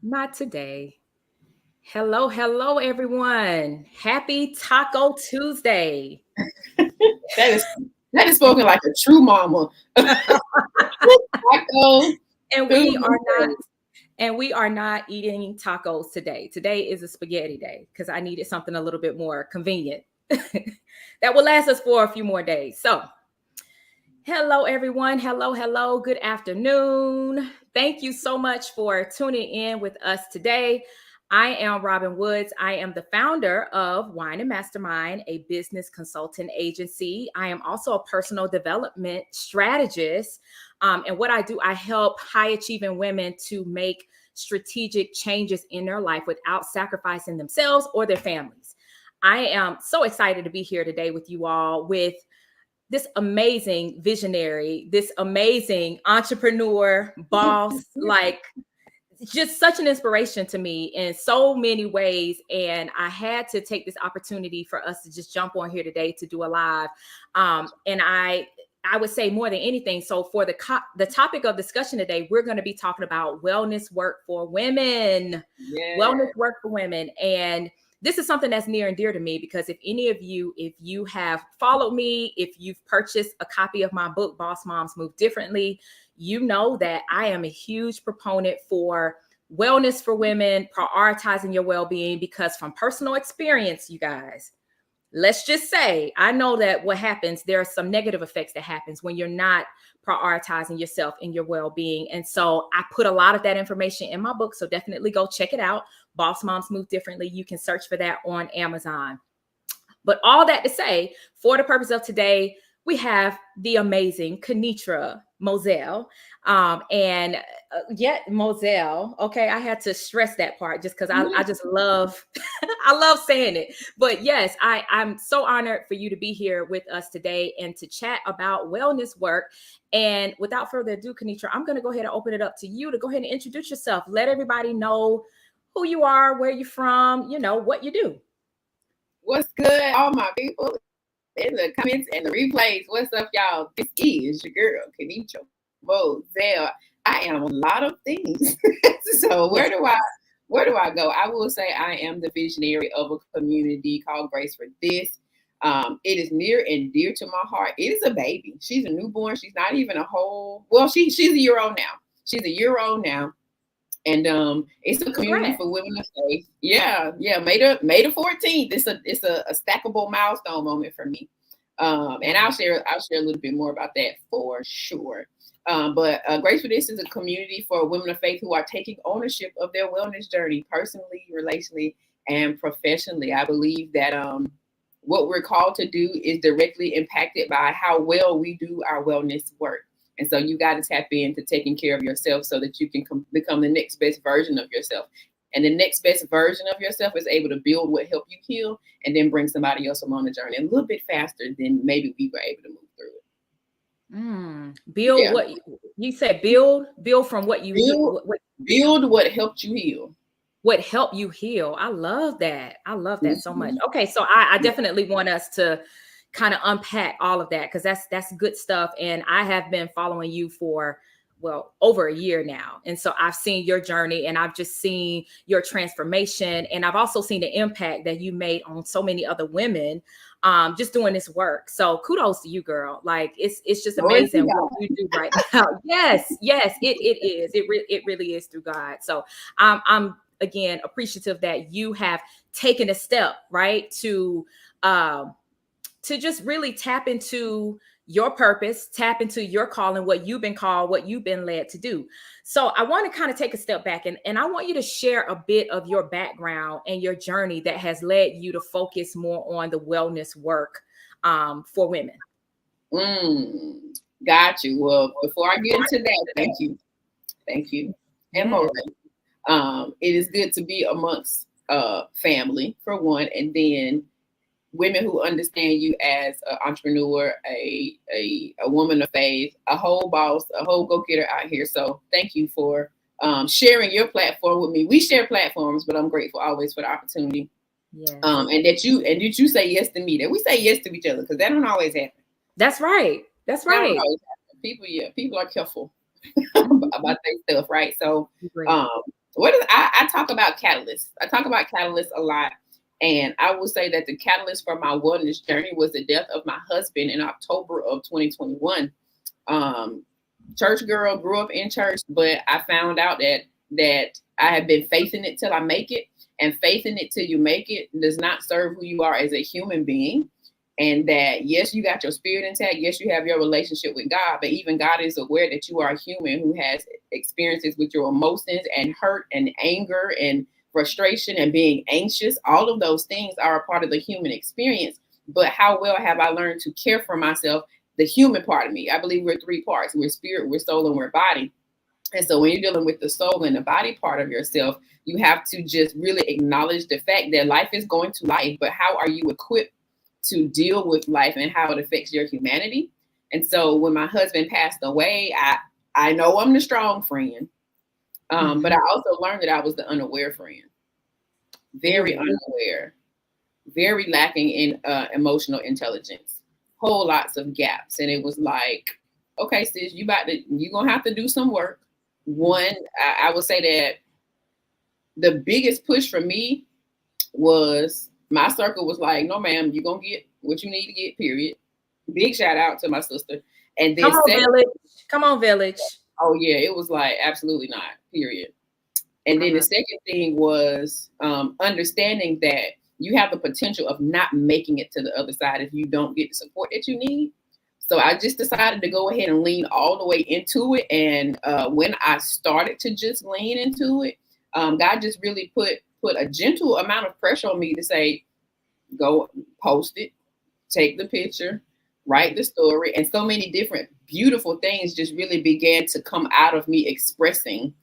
Not today. Hello, hello, everyone. Happy Taco Tuesday. That is that is spoken like a true mama. Taco And we are not Tuesday. and we are not eating tacos today. Today is a spaghetti day because I needed something a little bit more convenient that will last us for a few more days. So, hello, everyone. Hello, hello. Good afternoon. Thank you so much for tuning in with us today. I am Robin Woods. I am the founder of Wine and Mastermind, a business consultant agency. I am also a personal development strategist. And what I do, I help high achieving women to make strategic changes in their life without sacrificing themselves or their families. I am so excited to be here today with you all with this amazing visionary, this amazing entrepreneur, boss, like just such an inspiration to me in so many ways. And I had to take this opportunity for us to just jump on here today to do a live. And I would say more than anything. So for the topic of discussion today, we're going to be talking about wellness work for women, Yeah. wellness work for women. And this is something that's near and dear to me because if you have followed me, if you've purchased a copy of my book, Boss Moms Move Differently, you know that I am a huge proponent for wellness for women, prioritizing your well-being, because from personal experience, you guys, let's just say I know that what happens, there are some negative effects that happens when you're not prioritizing yourself and your well-being. And so I put a lot of that information in my book, so definitely go check it out. Boss Moms Move Differently. You can search for that on Amazon. But all that to say, for the purpose of today, we have the amazing Kenitra Mozelle. Yet Mozelle. Okay, I had to stress that part just because I just love I love saying it. But yes, I'm so honored for you to be here with us today and to chat about wellness work. And without further ado, Kenitra, I'm going to go ahead and open it up to you to go ahead and introduce yourself. Let everybody know who you are, where you're from, what you do. What's good, all my people in the comments and the replays? What's up, y'all? This is your girl, Kenitra Mozelle. I am a lot of things. So Yes. where do I go? I will say I am the visionary of a community called Grace for This. It is near and dear to my heart. It is a baby. She's a newborn. She's not even a whole. Well, she's a year old now. She's a year old now. And it's a community Congrats. for women of faith. Yeah, yeah. May the 14th. It's a stackable milestone moment for me. And I'll share a little bit more about that for sure. But Grace for This is a community for women of faith who are taking ownership of their wellness journey, personally, relationally, and professionally. I believe that what we're called to do is directly impacted by how well we do our wellness work. And so you got to tap into taking care of yourself so that you can become the next best version of yourself. And the next best version of yourself is able to build what help you heal and then bring somebody else along the journey a little bit faster than maybe we were able to move through it. Build Yeah. what you said. Build from what you Build build what helped you heal. what helped you heal. I love that. I love that so much. Okay, so I definitely want us to kind of unpack all of that because that's good stuff. And I have been following you for over a year now. And so I've seen your journey and I've just seen your transformation. And I've also seen the impact that you made on so many other women just doing this work. So kudos to you, girl. Like it's just Glory to amazing what God. you do right now. Yes, it is. It really is through God. So I'm again appreciative that you have taken a step, right, to just really tap into your purpose, tap into your calling, what you've been called, what you've been led to do. So I want to kind of take a step back and I want you to share a bit of your background and your journey that has led you to focus more on the wellness work for women. Mm, got you. Well, before I get into that, thank you. Thank you. And Yeah. more. It is good to be amongst family for one, and then women who understand you as an entrepreneur, a woman of faith, a whole boss, a whole go getter out here. So thank you for sharing your platform with me. We share platforms, but I'm grateful always for the opportunity. Yes. And that you say yes to me. That we say yes to each other because that don't always happen. That's right. That's That don't right. always happen. People are careful about their stuff, right? So Great. um, I talk about catalysts. I talk about catalysts a lot. And I will say that the catalyst for my wellness journey was the death of my husband in October of 2021. Church girl, grew up in church, but I found out that I have been faithing it till I make it. And faithing it till you make it does not serve who you are as a human being. And that, yes, you got your spirit intact. Yes, you have your relationship with God, but even God is aware that you are a human who has experiences with your emotions and hurt and anger and frustration and being anxious. All of those things are a part of the human experience. But how well have I learned to care for myself, the human part of me? I believe we're three parts. We're spirit, we're soul, and we're body. And so when you're dealing with the soul and the body part of yourself, you have to just really acknowledge the fact that life is going to life, but how are you equipped to deal with life and how it affects your humanity? And so when my husband passed away, I know I'm the strong friend, but I also learned that I was the unaware friend. Very unaware, very lacking in emotional intelligence, whole lots of gaps. And it was like, okay, sis, you're gonna have to do some work. One, I would say that the biggest push for me was my circle was like, no, ma'am, you're going to get what you need to get, period. Big shout out to my sister. And then Come on, village. Oh, yeah, it was like, absolutely not, period. And then the second thing was understanding that you have the potential of not making it to the other side if you don't get the support that you need. So I just decided to go ahead and lean all the way into it. And when I started to just lean into it, God just really put a gentle amount of pressure on me to say, go post it, take the picture, write the story. And so many different beautiful things just really began to come out of me expressing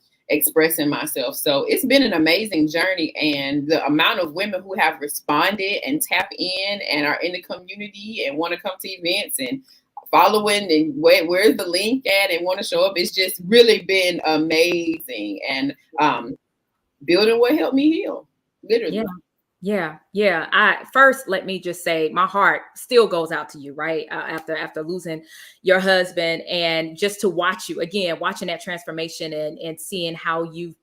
myself. So it's been an amazing journey. And the amount of women who have responded and tap in and are in the community and want to come to events and following and where's the link at and want to show up, it's just really been amazing. And building what helped me heal, literally. Yeah. Let me just say my heart still goes out to you, right? After losing your husband, and just to watch you again, watching that transformation and seeing how you've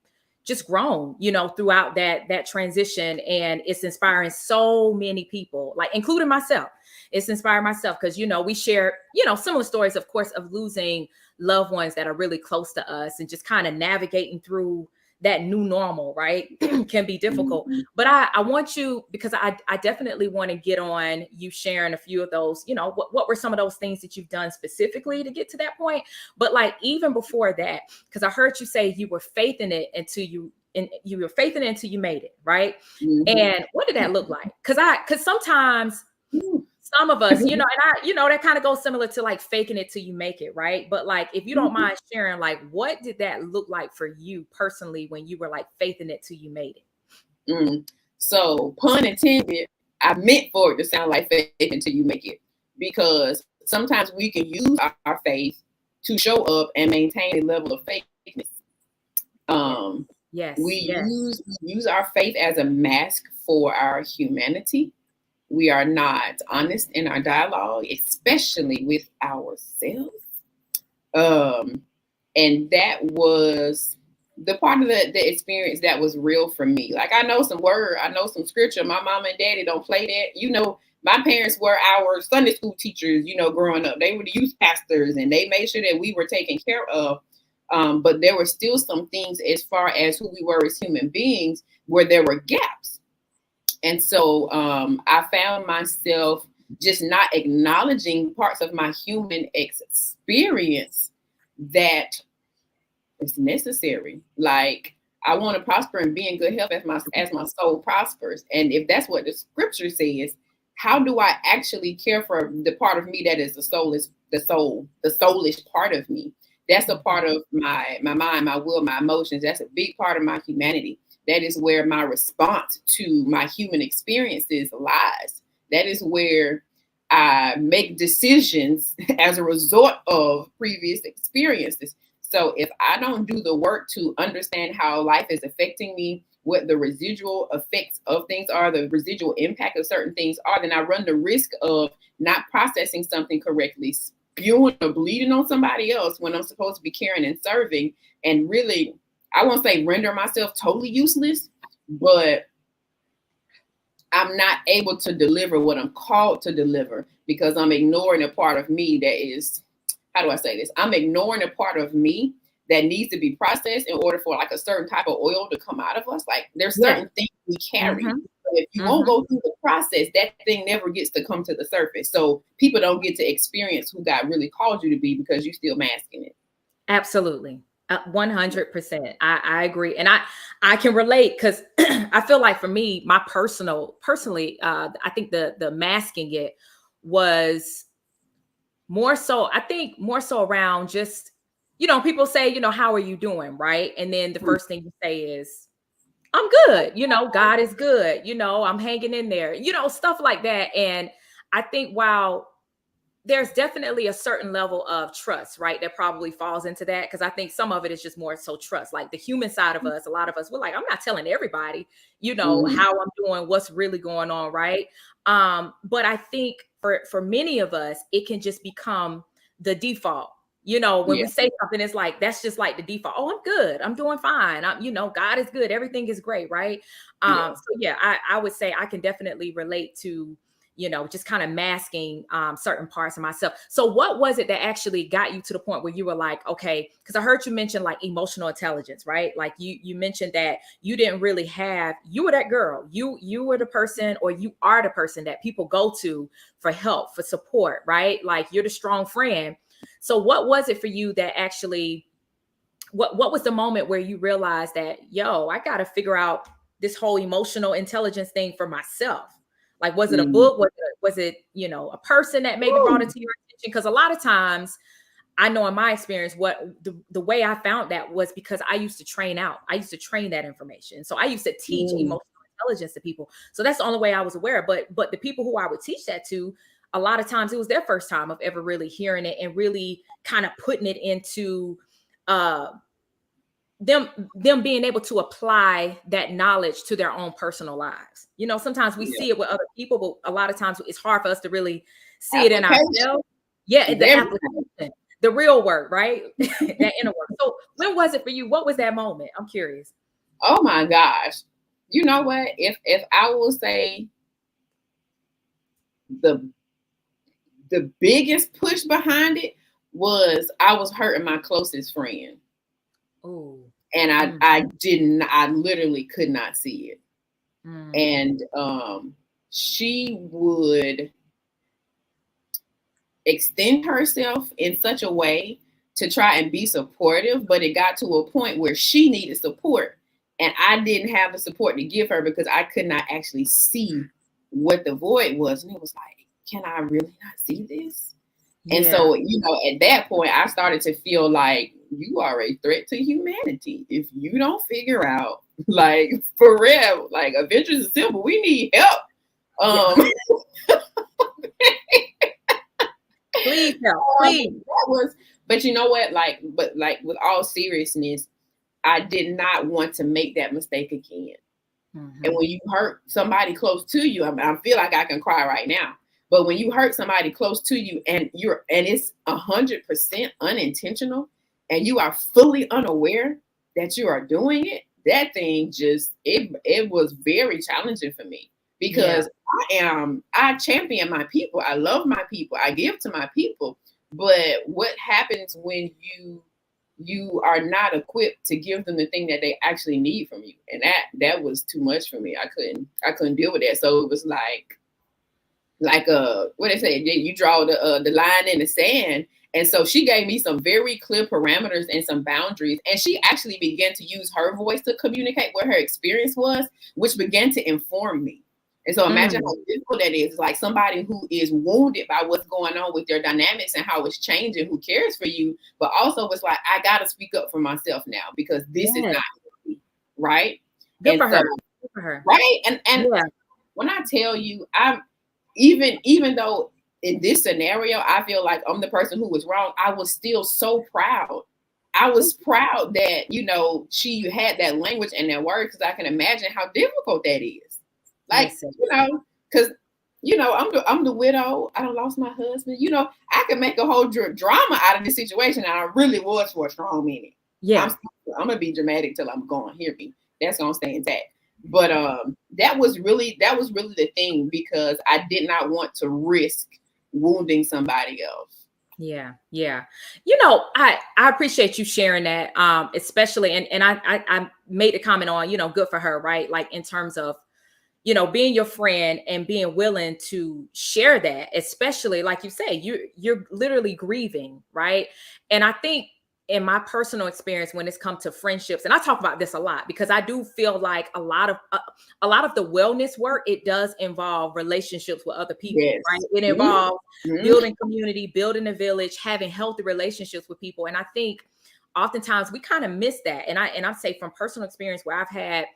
just grown, throughout that transition. And it's inspiring so many people, like including myself. It's inspired myself because, we share, similar stories, of course, of losing loved ones that are really close to us and just kind of navigating through that new normal, right? Can be difficult. But I want you, because I definitely want to get on you sharing a few of those, what were some of those things that you've done specifically to get to that point? But like, even before that, because I heard you say you were faithing it until you made it, right? And what did that look like? Because sometimes some of us, and that kind of goes similar to like faking it till you make it, right? But like, if you don't mind sharing, like, what did that look like for you personally when you were like faithing it till you made it? So, pun intended, I meant for it to sound like faith until you make it, because sometimes we can use our faith to show up and maintain a level of fakeness. We use our faith as a mask for our humanity. We are not honest in our dialogue, especially with ourselves. And that was the part of the experience that was real for me. Like, I know some word, I know some scripture. My mom and daddy don't play that. My parents were our Sunday school teachers, growing up. They were the youth pastors, and they made sure that we were taken care of. But there were still some things as far as who we were as human beings where there were gaps. And so I found myself just not acknowledging parts of my human experience that is necessary. Like, I want to prosper and be in good health as my soul prospers. And if that's what the scripture says, how do I actually care for the part of me that is the soulish part of me? That's a part of my mind, my will, my emotions. That's a big part of my humanity. That is where my response to my human experiences lies. That is where I make decisions as a result of previous experiences. So if I don't do the work to understand how life is affecting me, what the residual effects of things are, the residual impact of certain things are, then I run the risk of not processing something correctly, spewing or bleeding on somebody else when I'm supposed to be caring and serving, and really I won't say render myself totally useless, but I'm not able to deliver what I'm called to deliver because I'm ignoring a part of me that is, how do I say this? I'm ignoring a part of me that needs to be processed in order for like a certain type of oil to come out of us. Like there's certain things we carry. Mm-hmm. But if you won't go through the process, that thing never gets to come to the surface. So people don't get to experience who God really called you to be because you're still masking it. Absolutely. 100%. I agree. And I can relate because I feel like for me, my personally, I think the masking it was more so, I think more so around just, people say, how are you doing? Right. And then the first thing you say is, I'm good. God is good. I'm hanging in there, stuff like that. And I think while there's definitely a certain level of trust, right? That probably falls into that. Cause I think some of it is just more so trust, like the human side of us. A lot of us, we're like, I'm not telling everybody, how I'm doing, what's really going on. Right. But I think for many of us, it can just become the default. When we say something, it's like, that's just like the default. Oh, I'm good. I'm doing fine. God is good. Everything is great. Right. So yeah, I would say I can definitely relate to, just kind of masking certain parts of myself. So what was it that actually got you to the point where you were like, okay, because I heard you mention like emotional intelligence, right? Like you mentioned that you didn't really have, you were that girl, you were the person, or you are the person that people go to for help, for support, right? Like you're the strong friend. So what was it for you that actually, what was the moment where you realized that, yo, I got to figure out this whole emotional intelligence thing for myself? Like, was it a book? Was it, a person that maybe brought it to your attention? Because a lot of times I know in my experience, what the way I found that was because I used to train that information. So I used to teach emotional intelligence to people. So that's the only way I was aware. But the people who I would teach that to, a lot of times it was their first time of ever really hearing it and really kind of putting it into them being able to apply that knowledge to their own personal lives. Sometimes we see it with other people, but a lot of times it's hard for us to really see it in ourselves. Yeah, the application, the real work, right? That inner work. So when was it for you? What was that moment? I'm curious. Oh my gosh. You know what? If I will say the biggest push behind it was I was hurting my closest friend. Oh. And I literally could not see it. And she would extend herself in such a way to try and be supportive, but it got to a point where she needed support and I didn't have the support to give her because I could not actually see what the void was. And it was like, can I really not see this? Yeah. And so, at that point, I started to feel like you are a threat to humanity. If you don't figure out, like, for real, like, Adventures is simple. We need help. Please help, please. But you know what? But with all seriousness, I did not want to make that mistake again. And when you hurt somebody close to you, I feel like I can cry right now. But when you hurt somebody close to you and it's 100% unintentional and you are fully unaware that you are doing it, that thing just, it was very challenging for me because I champion my people. I love my people. I give to my people. But what happens when you are not equipped to give them the thing that they actually need from you? And that was too much for me. I couldn't deal with that. So it was like what they say, you draw the line in the sand. And so she gave me some very clear parameters and some boundaries. And she actually began to use her voice to communicate what her experience was, which began to inform me. And so imagine how difficult that is. It's like somebody who is wounded by what's going on with their dynamics and how it's changing, who cares for you, but also it's like, I got to speak up for myself now because this is not me, right? Good for her. Right. And when I tell you, I'm even though in this scenario, I feel like I'm the person who was wrong, I was still so proud. I was proud that, she had that language and that word, because I can imagine how difficult that is. Like, because, I'm the widow. I done lost my husband. I could make a whole drama out of this situation. And I really was for a strong minute. Yeah. I'm gonna be dramatic till I'm gone. Hear me. That's gonna stay intact. But that was really the thing, because I did not want to risk wounding somebody else. Yeah, yeah. You know, I appreciate you sharing that. Especially, and I made a comment on, you know, good for her, right? Like in terms of, you know, being your friend and being willing to share that, especially like you say, you're literally grieving, right? And I think in my personal experience, when it's come to friendships, and I talk about this a lot because I do feel like a lot of the wellness work, it does involve relationships with other people, Yes. right? It involves Mm-hmm. building community, building a village, having healthy relationships with people. And I think oftentimes we kind of miss that. And I say from personal experience where I've had,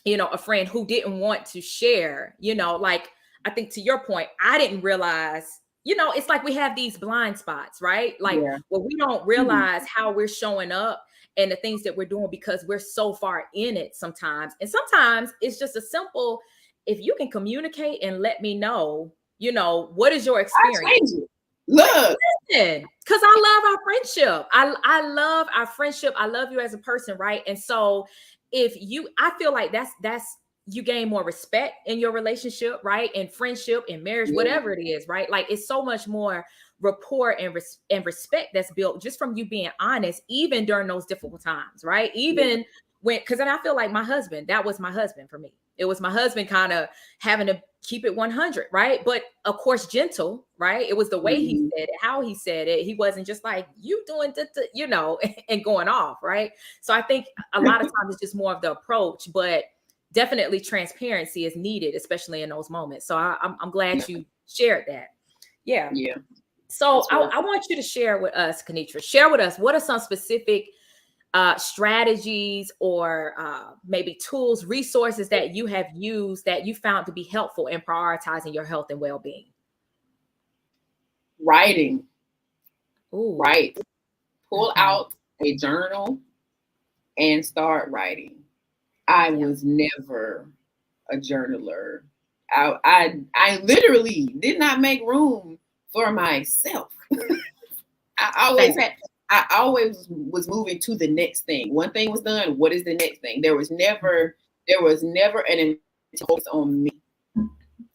you know, a friend who didn't want to share, you know, like I think to your point, I didn't realize, you know, it's like we have these blind spots, right? Like Yeah. where we don't realize how we're showing up and the things that we're doing because we're so far in it sometimes. And sometimes it's just a simple, if you can communicate and let me know, you know, what is your experience? Look, Because I love our friendship. I love our friendship. I love you as a person, right? And so if you, I feel like that's you gain more respect in your relationship, right? In friendship, in marriage, whatever it is, right? Like it's so much more rapport and respect that's built just from you being honest, even during those difficult times, right? Even when, because then I feel like my husband, that was my husband for me. It was my husband kind of having to keep it 100, right? But of course, gentle, right? It was the way he said it, how he said it. He wasn't just like, you doing, you know, and going off, right? So I think a lot of times it's just more of the approach, but definitely transparency is needed, especially in those moments. So I'm glad you shared that. Yeah. Yeah. So I want you to share with us, Kenitra, share with us, what are some specific strategies or maybe tools, resources that you have used that you found to be helpful in prioritizing your health and well-being? Writing. Ooh. Right. Pull out a journal and start writing. I was never a journaler. I literally did not make room for myself. I always was moving to the next thing. One thing was done. What is the next thing? There was never an focus on me.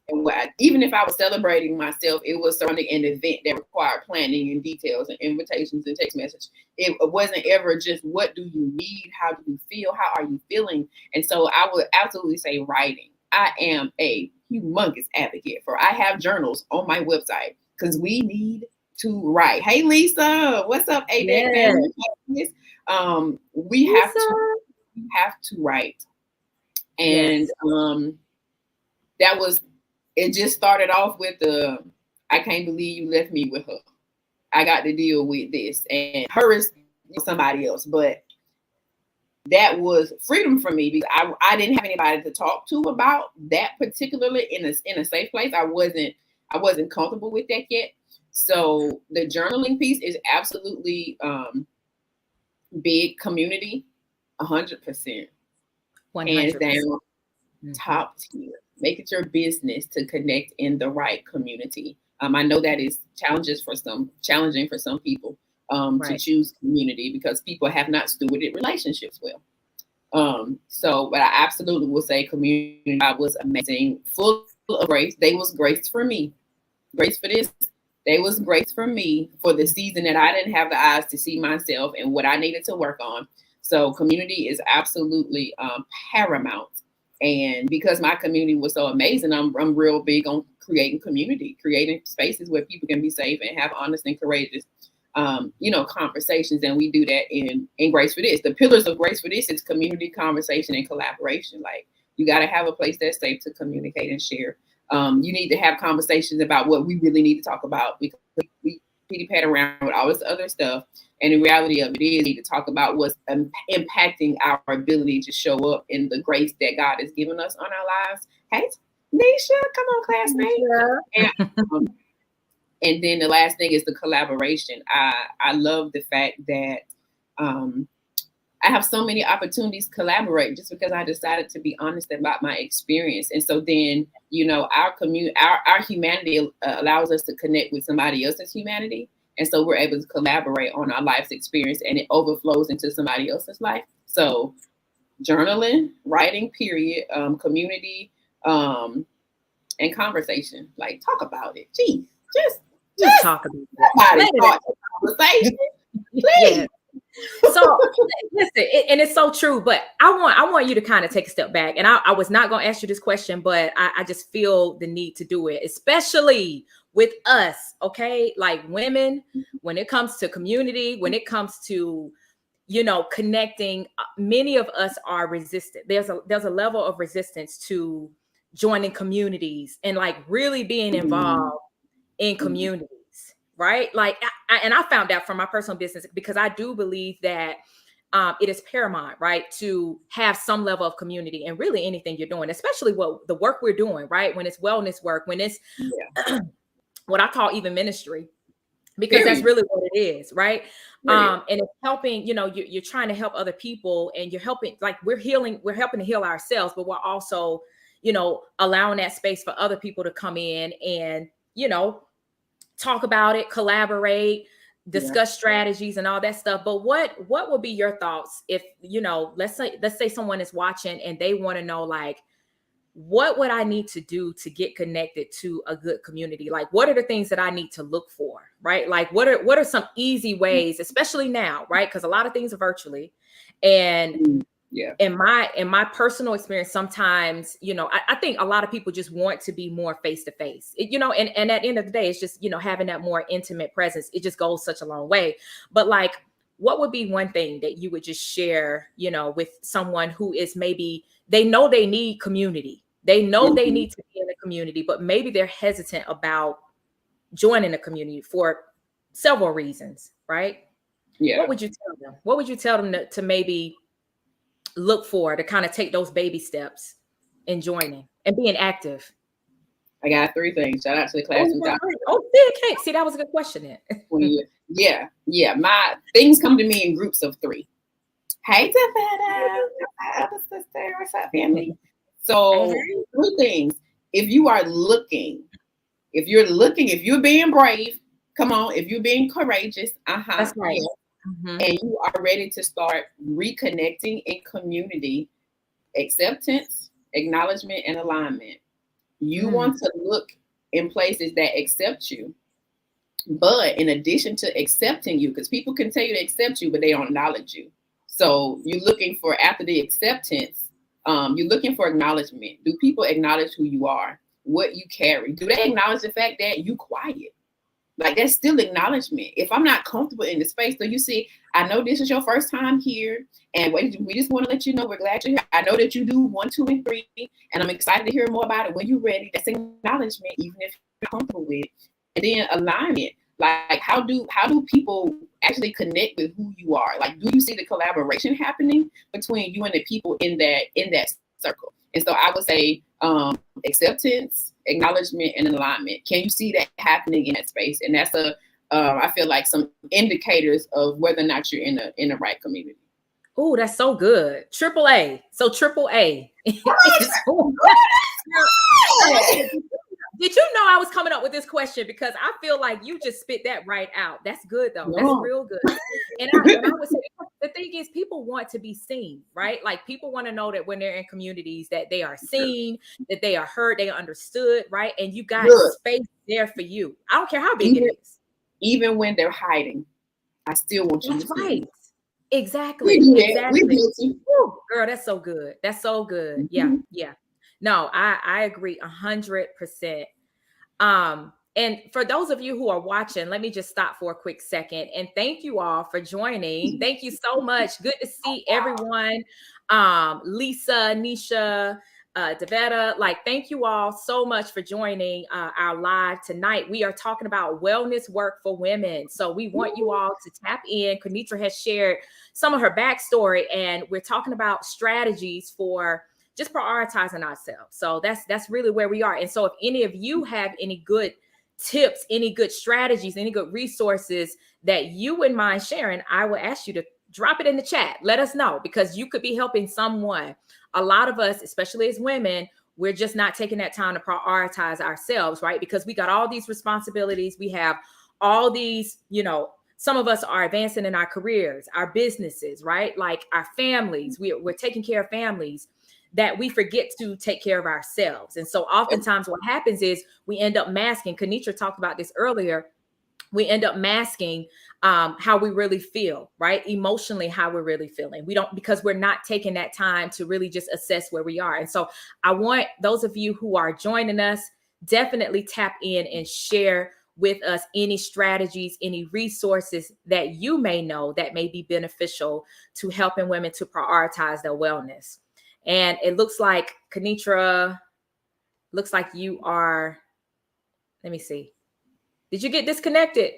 And even if I was celebrating myself, it was surrounding an event that required planning and details and invitations and text messages. It wasn't ever just, what do you need? How do you feel? How are you feeling? And so I would absolutely say writing. I am a humongous advocate for. I have journals on my website because we need to write. Hey, Lisa, what's up, ABEC family? We have to write. And that was, it just started off with I can't believe you left me with her. I got to deal with this, and her is somebody else. But that was freedom for me because I didn't have anybody to talk to about that particularly in a safe place. I wasn't comfortable with that yet. So the journaling piece is absolutely big. Community, 100%, 100%. Hands down, top tier. Make it your business to connect in the right community. I know that is challenging for some people to choose community because people have not stewarded relationships well. But I absolutely will say community was amazing, full of grace. They was grace for me. Grace for this. They was grace for me for the season that I didn't have the eyes to see myself and what I needed to work on. So community is absolutely paramount. And because my community was so amazing, I'm real big on creating community, creating spaces where people can be safe and have honest and courageous, conversations. And we do that in Grace for This. The pillars of Grace for This is community, conversation, and collaboration. Like, you got to have a place that's safe to communicate and share. You need to have conversations about what we really need to talk about, because we pity-pat around with all this other stuff. And the reality of it is, we need to talk about what's impacting our ability to show up in the grace that God has given us on our lives. Hey, Nisha, come on, classmate. And then the last thing is the collaboration. I love the fact that I have so many opportunities to collaborate just because I decided to be honest about my experience. And so then, our community, our humanity allows us to connect with somebody else's humanity. And so we're able to collaborate on our life's experience, and it overflows into somebody else's life. So journaling, writing, period, community, and conversation. Like, talk about it. Geez, just talk about it. Conversation. Please. Yeah. So listen, and it's so true, but I want you to kind of take a step back. And I was not going to ask you this question, but I just feel the need to do it, especially with us. Okay. Like women, when it comes to community, when it comes to, connecting, many of us are resistant. There's a level of resistance to joining communities and like really being involved in communities. Right. Like, I found out from my personal business, because I do believe that it is paramount, right, to have some level of community and really anything you're doing, especially the work we're doing, right? When it's wellness work, when it's what I call even ministry, because that's really what it is, right? And it's helping, you're trying to help other people, and you're helping, like we're helping to heal ourselves, but we're also, allowing that space for other people to come in and, talk about it, collaborate, discuss strategies and all that stuff. But what would be your thoughts if, let's say someone is watching and they want to know, like, what would I need to do to get connected to a good community? Like, what are the things that I need to look for, right? Like, what are some easy ways, especially now, right? Because a lot of things are virtually. And in my personal experience, sometimes, I think a lot of people just want to be more face-to-face, and at the end of the day, it's just, having that more intimate presence. It just goes such a long way. But like, what would be one thing that you would just share, with someone who is maybe, they know they need community. They know they need to be in the community, but maybe they're hesitant about joining the community for several reasons, right? Yeah. What would you tell them? What would you tell them to maybe look for, to kind of take those baby steps in joining and being active? I got 3 things. Shout out to the class. See, that was a good question then. Yeah. My things come to me in groups of 3. Hey, Tavetta, my other sister, what's up, family? So 3 things. If you're being brave, come on. If you're being courageous, that's right. And you are ready to start reconnecting in community, acceptance, acknowledgement, and alignment. You want to look in places that accept you. But in addition to accepting you, because people can tell you to accept you, but they don't acknowledge you. So you're looking for, after the acceptance, you're looking for acknowledgement. Do people acknowledge who you are, what you carry? Do they acknowledge the fact that you quiet? Like, that's still acknowledgement. If I'm not comfortable in the space, so you see, I know this is your first time here, and we just want to let you know we're glad you're here. I know that you do 1, 2, and 3, and I'm excited to hear more about it when you're ready. That's acknowledgement, even if you're comfortable with it. And then alignment. Like, how do people actually connect with who you are? Like, do you see the collaboration happening between you and the people in that circle? And so I would say acceptance, acknowledgement, and alignment. Can you see that happening in that space? And that's I feel like some indicators of whether or not you're in the right community. Oh, that's so good. AAA. So AAA. Did you know I was coming up with this question? Because I feel like you just spit that right out. That's good, though. That's real good. And I would say, the thing is, people want to be seen, right? Like, people want to know that when they're in communities, that they are seen, that they are heard, they are understood, right? And you got space there for you. I don't care how big it is. Even when they're hiding, I still want you to see. That's right. Exactly. Ooh, girl, that's so good. That's so good. Yeah. No, I agree 100%. And for those of you who are watching, let me just stop for a quick second and thank you all for joining. Thank you so much. Good to see everyone. Lisa, Nisha, Davetta, like, thank you all so much for joining our live tonight. We are talking about wellness work for women. So we want you all to tap in. Kenitra has shared some of her backstory, and we're talking about strategies for just prioritizing ourselves. So that's really where we are. And so if any of you have any good tips, any good strategies, any good resources that you wouldn't mind sharing, I will ask you to drop it in the chat. Let us know, because you could be helping someone. A lot of us, especially as women, we're just not taking that time to prioritize ourselves, right? Because we got all these responsibilities. We have all these, some of us are advancing in our careers, our businesses, right? Like our families, we're taking care of families, that we forget to take care of ourselves. And so oftentimes what happens is we end up masking. Kenitra talked about this earlier. We end up masking how we really feel, right? Emotionally, how we're really feeling. We don't, because we're not taking that time to really just assess where we are. And so I want those of you who are joining us, definitely tap in and share with us any strategies, any resources that you may know that may be beneficial to helping women to prioritize their wellness. And it looks like, Kenitra, looks like you are, let me see. Did you get disconnected?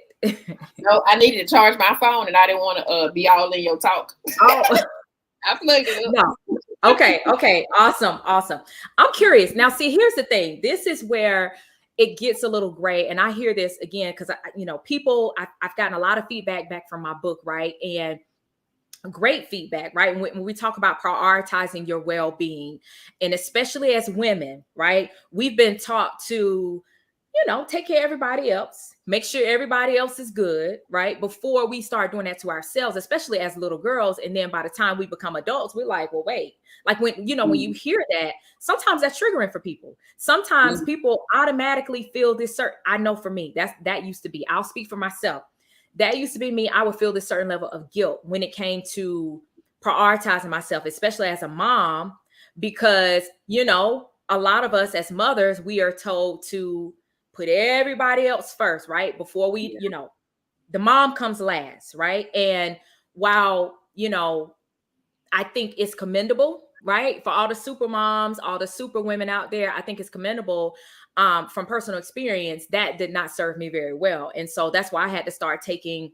No, I needed to charge my phone and I didn't want to be all in your talk. Oh, I plugged it up. no. Okay. Awesome. I'm curious. Now, see, here's the thing. This is where it gets a little gray. And I hear this again, because, people, I've gotten a lot of feedback back from my book, right? And great feedback, right? When we talk about prioritizing your well-being, and especially as women, right? We've been taught to, take care of everybody else, make sure everybody else is good, right? Before we start doing that to ourselves, especially as little girls. And then by the time we become adults, we're like, well, wait, like when you hear that, sometimes that's triggering for people. Sometimes people automatically feel this certain, I know for me, that used to be, I'll speak for myself. That used to be me. I would feel this certain level of guilt when it came to prioritizing myself, especially as a mom, because, a lot of us as mothers, we are told to put everybody else first, right? Before we, the mom comes last, right? And while, I think it's commendable, right? For all the super moms, all the super women out there, I think it's commendable. From personal experience, that did not serve me very well. And so that's why I had to start taking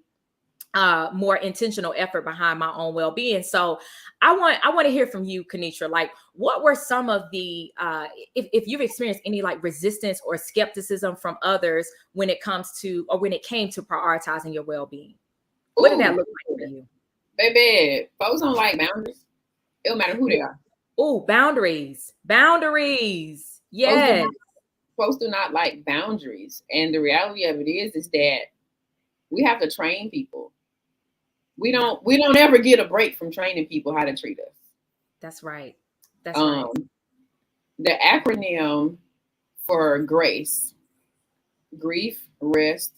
more intentional effort behind my own well-being. So I want to hear from you, Kenitra. Like, what were some of the, if you've experienced any like resistance or skepticism from others when it came to prioritizing your well-being? What did that look like for you? Baby, folks don't like boundaries. It don't matter who they are. Oh, boundaries. Yes. Folks do not like boundaries. And the reality of it is that we have to train people. We don't ever get a break from training people how to treat us. That's right. Right. The acronym for GRACE: grief, rest,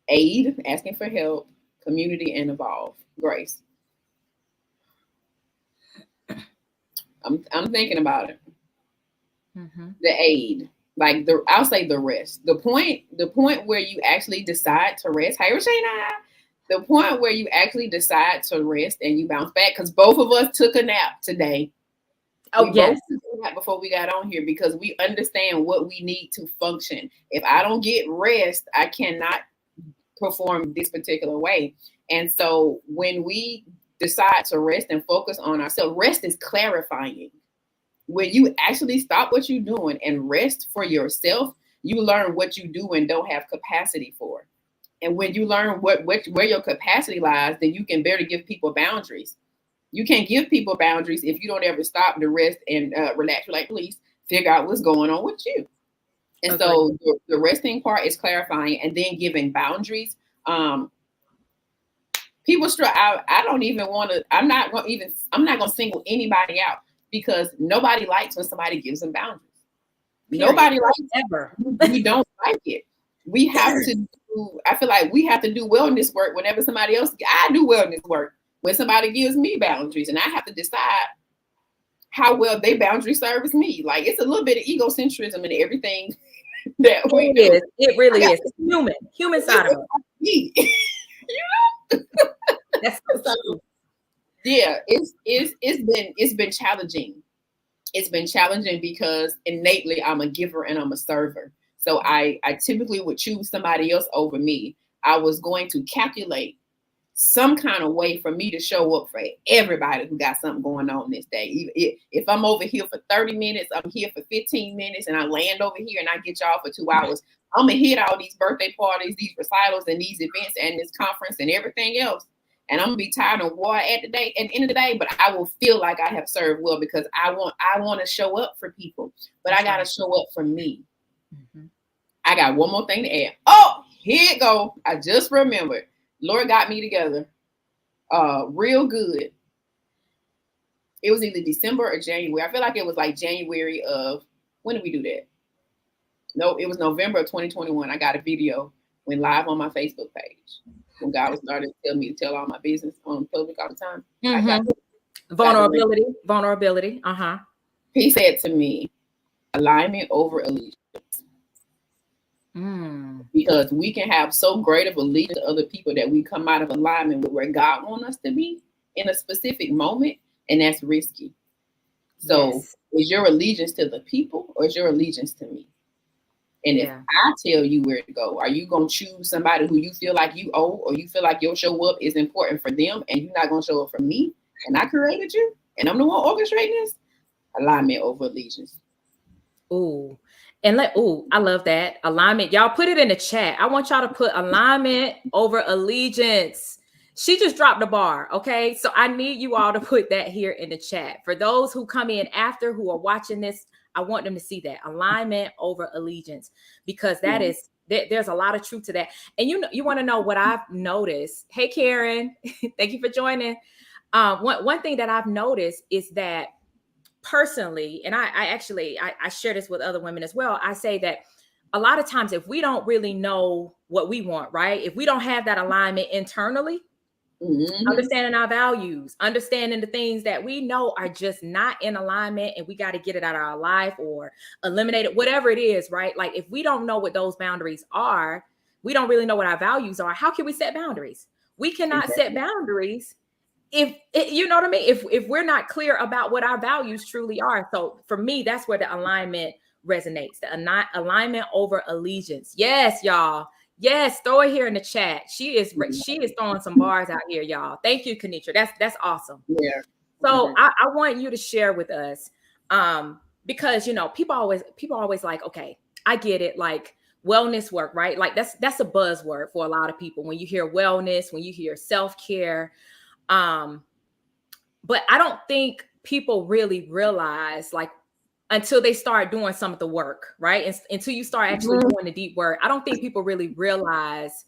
aid, asking for help, community, and evolve. GRACE. I'm thinking about it. The aid, like I'll say the rest. The point where you actually decide to rest. Hey, Rashana. The point where you actually decide to rest and you bounce back, because both of us took a nap today. Oh, yes. Both took a nap before we got on here, because we understand what we need to function. If I don't get rest, I cannot perform this particular way. And so when we decide to rest and focus on ourselves, rest is clarifying. When you actually stop what you're doing and rest for yourself, you learn what you do and don't have capacity for. And when you learn where your capacity lies, then you can better give people boundaries. You can't give people boundaries if you don't ever stop to rest and relax. You're like, please figure out what's going on with you. And okay. So the resting part is clarifying, and then giving boundaries. People struggle. I don't even want to. I'm not going to single anybody out, because nobody likes when somebody gives them boundaries. Period. Nobody likes ever. We don't like it. We have to. I feel like we have to do wellness work whenever somebody else. I do wellness work when somebody gives me boundaries, and I have to decide how well they boundary serves me. Like, it's a little bit of egocentrism in everything that we do. It really is. It's human side of it. That's so true. Yeah, it's been challenging. It's been challenging because innately I'm a giver and I'm a server. So I typically would choose somebody else over me. I was going to calculate some kind of way for me to show up for everybody who got something going on this day. If I'm over here for 30 minutes, I'm here for 15 minutes, and I land over here and I get y'all for 2 hours, I'm going to hit all these birthday parties, these recitals, and these events, and this conference, and everything else. And I'm going to be tired and wore at the end of the day, but I will feel like I have served well, because I want to show up for people, but I got to show up for me. Mm-hmm. I got one more thing to add. Oh, here it go. I just remembered. Lord got me together real good. It was either December or January. I feel like it was like January of, when did we do that? No, it was November of 2021. I got a video, went live on my Facebook page. When God was starting to tell me to tell all my business on public all the time. I got vulnerability. Uh-huh. He said to me, alignment over allegiance. Because we can have so great of allegiance to other people that we come out of alignment with where God wants us to be in a specific moment, and that's risky. So is your allegiance to the people or is your allegiance to me? And if I tell you where to go, are you going to choose somebody who you feel like you owe, or you feel like your show up is important for them and you're not going to show up for me? And I created you and I'm the one orchestrating this? Alignment over allegiance. Ooh. And I love that. Alignment. Y'all put it in the chat. I want y'all to put alignment over allegiance. She just dropped the bar. Okay. So I need you all to put that here in the chat. For those who come in after, who are watching this, I want them to see that alignment over allegiance, because that is, there's a lot of truth to that. And you want to know what I've noticed. Hey, Karen, thank you for joining. One thing that I've noticed is that personally, and I share this with other women as well. I say that a lot of times, if we don't really know what we want, right? If we don't have that alignment internally, understanding our values, understanding the things that we know are just not in alignment and we got to get it out of our life or eliminate it, whatever it is, right? Like if we don't know what those boundaries are, we don't really know what our values are. How can we set boundaries? We cannot set boundaries if you know what I mean? If we're not clear about what our values truly are. So for me, that's where the alignment resonates. The alignment over allegiance. Yes, y'all. Yes, throw it here in the chat. She is throwing some bars out here, y'all. Thank you, Kenitra. That's awesome. Yeah. So I want you to share with us, because people always like, okay, I get it, like wellness work, right? Like that's a buzzword for a lot of people. When you hear wellness, when you hear self-care, but I don't think people really realize, like, until they start doing some of the work, right? Until you start actually doing the deep work, I don't think people really realize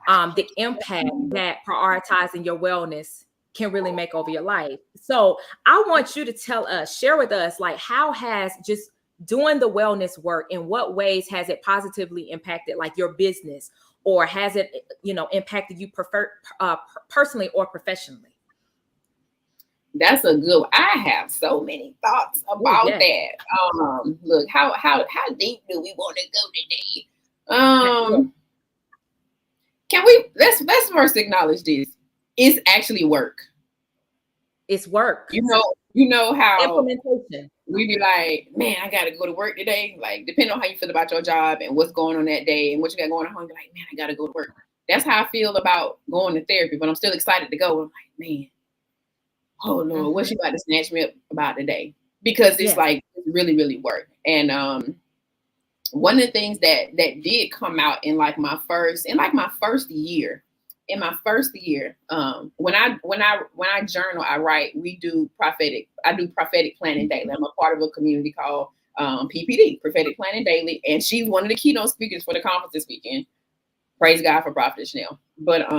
the impact that prioritizing your wellness can really make over your life. So I want you to share with us, like, how has just doing the wellness work, in what ways has it positively impacted like your business, or has it, impacted you personally or professionally? That's a good one. I have so many thoughts about that. Look, how deep do we want to go today? Can we let's first acknowledge this. It's actually work. It's work. You know how implementation. We be like, man, I gotta go to work today. Like, depending on how you feel about your job and what's going on that day and what you got going on, you're like, man, I gotta go to work. That's how I feel about going to therapy, but I'm still excited to go. I'm like, man, oh Lord, what you about to snatch me up about today? Because it's like, it's really, really work. And one of the things that did come out in my first year, when I journal, I write. I do prophetic planning daily. I'm a part of a community called PPD, Prophetic Planning Daily, and she's one of the keynote speakers for the conference this weekend. Praise God for Prophet Chanel. But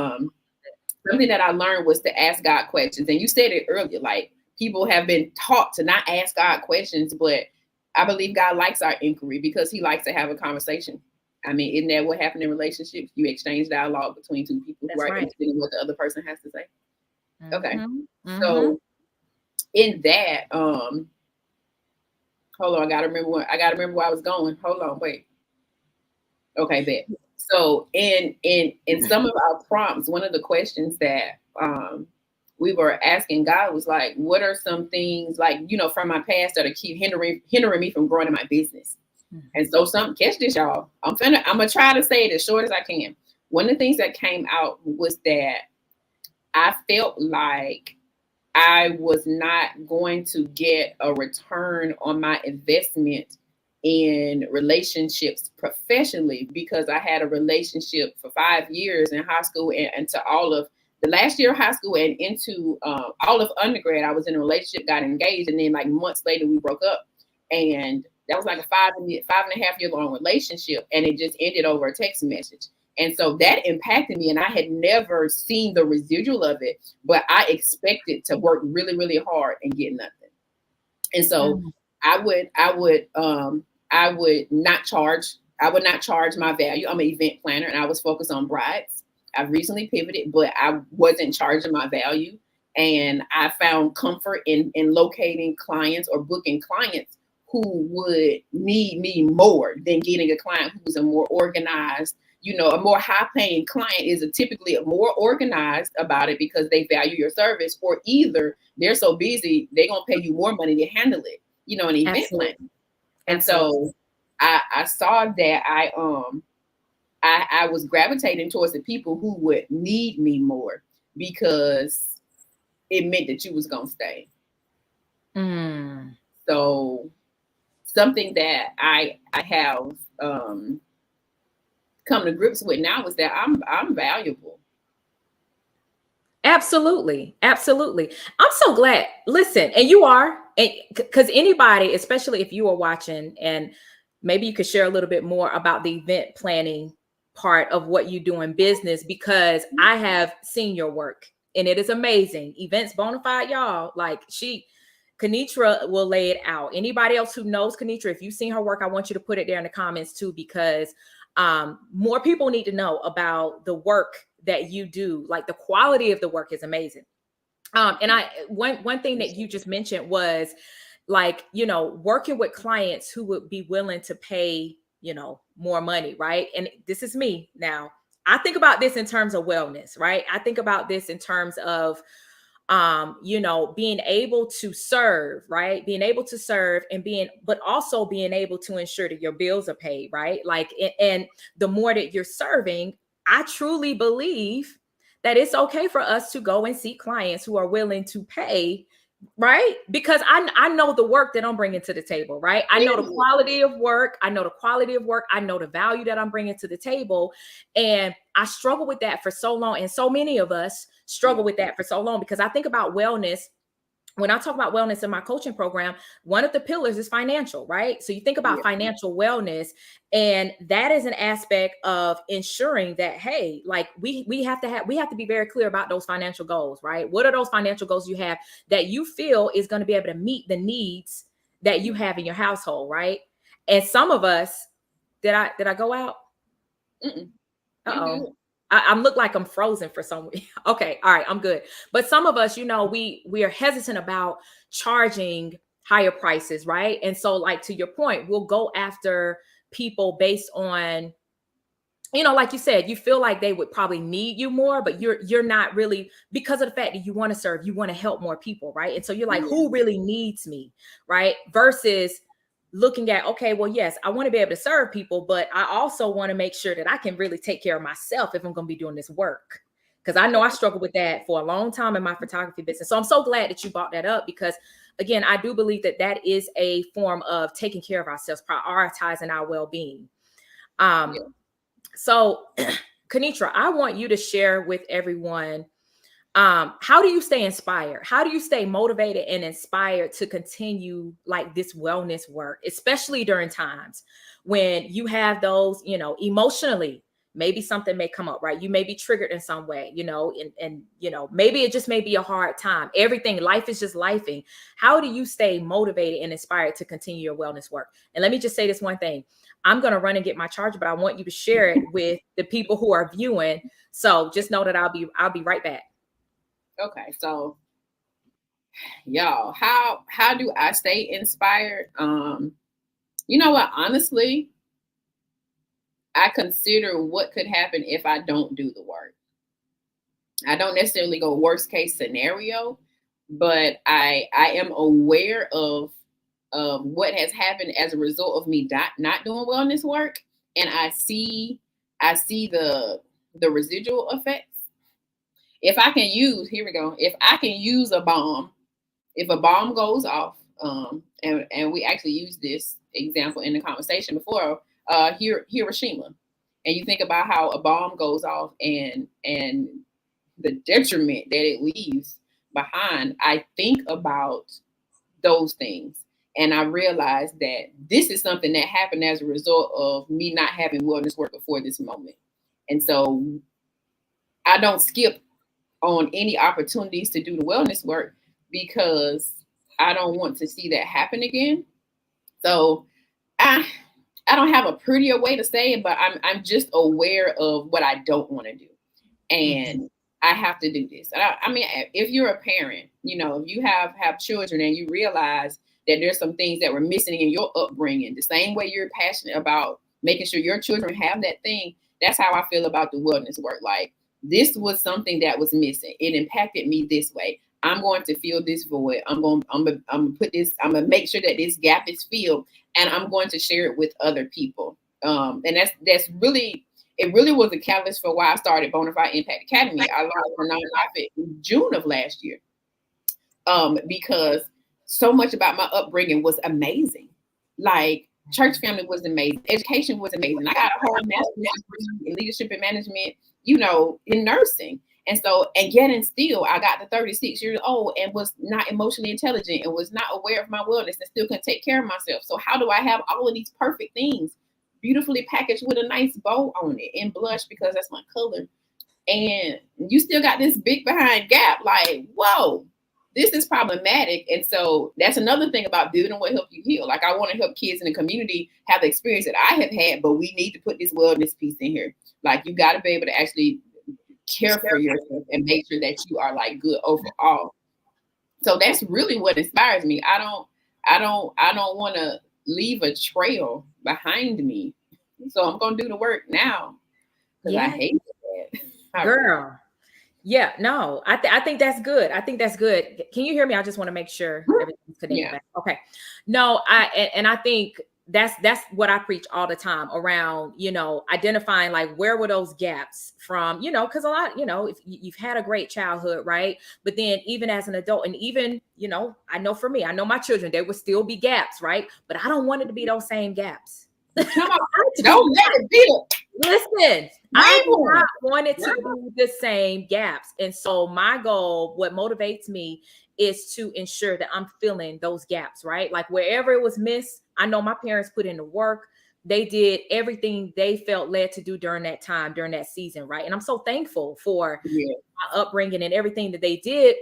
something that I learned was to ask God questions. And you said it earlier, like, people have been taught to not ask God questions, but I believe God likes our inquiry because he likes to have a conversation. I mean, isn't that what happened in relationships? You exchange dialogue between two people who are interested in what the other person has to say. Okay. So in that, hold on, I gotta remember where I was going. Hold on, wait. Okay, bet. So in some of our prompts, one of the questions that we were asking God was like, what are some things, like, from my past that are keep hindering me from growing in my business? And so catch this, y'all. I'm gonna try to say it as short as I can. One of the things that came out was that I felt like I was not going to get a return on my investment in relationships professionally, because I had a relationship for 5 years in high school and to all of the last year of high school and into all of undergrad. I was in a relationship, got engaged, and then like months later we broke up. And That was like a 5.5 year long relationship, and it just ended over a text message. And so that impacted me, and I had never seen the residual of it, but I expected to work really, really hard and get nothing. And so I would not charge my value. I'm an event planner, and I was focused on brides. I've recently pivoted, but I wasn't charging my value. And I found comfort in locating clients or booking clients who would need me more than getting a client who's a more organized, a more high paying client is typically more organized about it because they value your service, or either they're so busy, they're going to pay you more money to handle it, an event plan. And so I saw that I was gravitating towards the people who would need me more because it meant that you was going to stay. So something that I have come to grips with now is that I'm valuable. Absolutely. I'm so glad. Listen, and you are, because anybody, especially if you are watching, and maybe you could share a little bit more about the event planning part of what you do in business, because I have seen your work and it is amazing. Events Bonafide, y'all. Like Kenitra will lay it out. Anybody else who knows Kenitra, if you've seen her work, I want you to put it there in the comments too, because more people need to know about the work that you do. Like the quality of the work is amazing. And one thing that you just mentioned was like, working with clients who would be willing to pay, more money, right? And this is me now. I think about this in terms of wellness, right? I think about this in terms of being able to serve, right? Being able to serve but also being able to ensure that your bills are paid, right? Like, and the more that you're serving, I truly believe that it's okay for us to go and seek clients who are willing to pay, right? Because I know the work that I'm bringing to the table, right? I know the quality of work. I know the value that I'm bringing to the table. And I struggle with that for so long. And so many of us struggle with that for so long, because I think about wellness. When I talk about wellness in my coaching program, one of the pillars is financial, right? So you think about financial wellness, and that is an aspect of ensuring that, hey, like we have to be very clear about those financial goals, right? What are those financial goals you have that you feel is going to be able to meet the needs that you have in your household, right? And some of us, did I go out? Uh-oh. I'm look like I'm frozen for some reason. Okay. All right. I'm good. But some of us, we are hesitant about charging higher prices. Right. And so, like, to your point, we'll go after people based on, like you said, you feel like they would probably need you more, but you're not really, because of the fact that you want to serve, you want to help more people. Right. And so you're like, who really needs me? Right. Versus looking at, okay, well, yes, I want to be able to serve people, but I also want to make sure that I can really take care of myself if I'm going to be doing this work. Because I know I struggled with that for a long time in my photography business. So I'm so glad that you brought that up, because again, I do believe that is a form of taking care of ourselves, prioritizing our well-being. So Kenitra, I want you to share with everyone, how do you stay inspired? How do you stay motivated and inspired to continue like this wellness work, especially during times when you have those, emotionally, maybe something may come up, right? You may be triggered in some way, and maybe it just may be a hard time. Life is just lifing. How do you stay motivated and inspired to continue your wellness work? And let me just say this one thing. I'm going to run and get my charger, but I want you to share it with the people who are viewing. So just know that I'll be right back. Okay, so y'all, how do I stay inspired? You know what? Honestly, I consider what could happen if I don't do the work. I don't necessarily go worst case scenario, but I am aware of what has happened as a result of me not doing wellness work, and I see the residual effects. If I can use, here we go. If I can use a bomb, if a bomb goes off, and we actually used this example in the conversation before, Hiroshima, and you think about how a bomb goes off and the detriment that it leaves behind, I think about those things. And I realized that this is something that happened as a result of me not having wellness work before this moment. And so I don't skip on any opportunities to do the wellness work because I don't want to see that happen again. So I don't have a prettier way to say it, but I'm just aware of what I don't want to do. And I have to do this. I mean, if you're a parent, you know, if you have children and you realize that there's some things that were missing in your upbringing, the same way you're passionate about making sure your children have that thing, that's how I feel about the wellness work. Like, this was something that was missing. It impacted me this way. I'm going to fill this void. I'm going to put this, I'm going to make sure that this gap is filled, and I'm going to share it with other people. And that's really, it really was a catalyst for why I started Bonafide Impact Academy. I launched a nonprofit in June of last year, because so much about my upbringing was amazing. Like, church family was amazing. Education was amazing. I got a whole master's degree in leadership and management, you know, in nursing. And so, and yet and still, I got to 36 years old and was not emotionally intelligent and was not aware of my wellness and still couldn't take care of myself. So how do I have all of these perfect things beautifully packaged with a nice bow on it and blush because that's my color, and you still got this big behind gap? Like, whoa, this is problematic. And so that's another thing about building what help you heal. Like, I want to help kids in the community have the experience that I have had, but we need to put this wellness piece in here. Like, you got to be able to actually care for yourself and make sure that you are like good overall. So that's really what inspires me. I don't want to leave a trail behind me. So I'm going to do the work now because I hate that. Girl. Yeah, no, I think that's good. I think that's good. Can you hear me? I just want to make sure everything's connected back. Okay. No, I think that's what I preach all the time around, you know, identifying like where were those gaps from, you know, because a lot, you know, if you've had a great childhood, right? But then even as an adult, and even, you know, I know for me, I know my children, there would still be gaps, right? But I don't want it to be those same gaps. Come on, don't let it be. Listen, I do not want it to be the same gaps. And so my goal, what motivates me, is to ensure that I'm filling those gaps, right? Like, wherever it was missed, I know my parents put in the work. They did everything they felt led to do during that time, during that season, right? And I'm so thankful for my upbringing and everything that they did.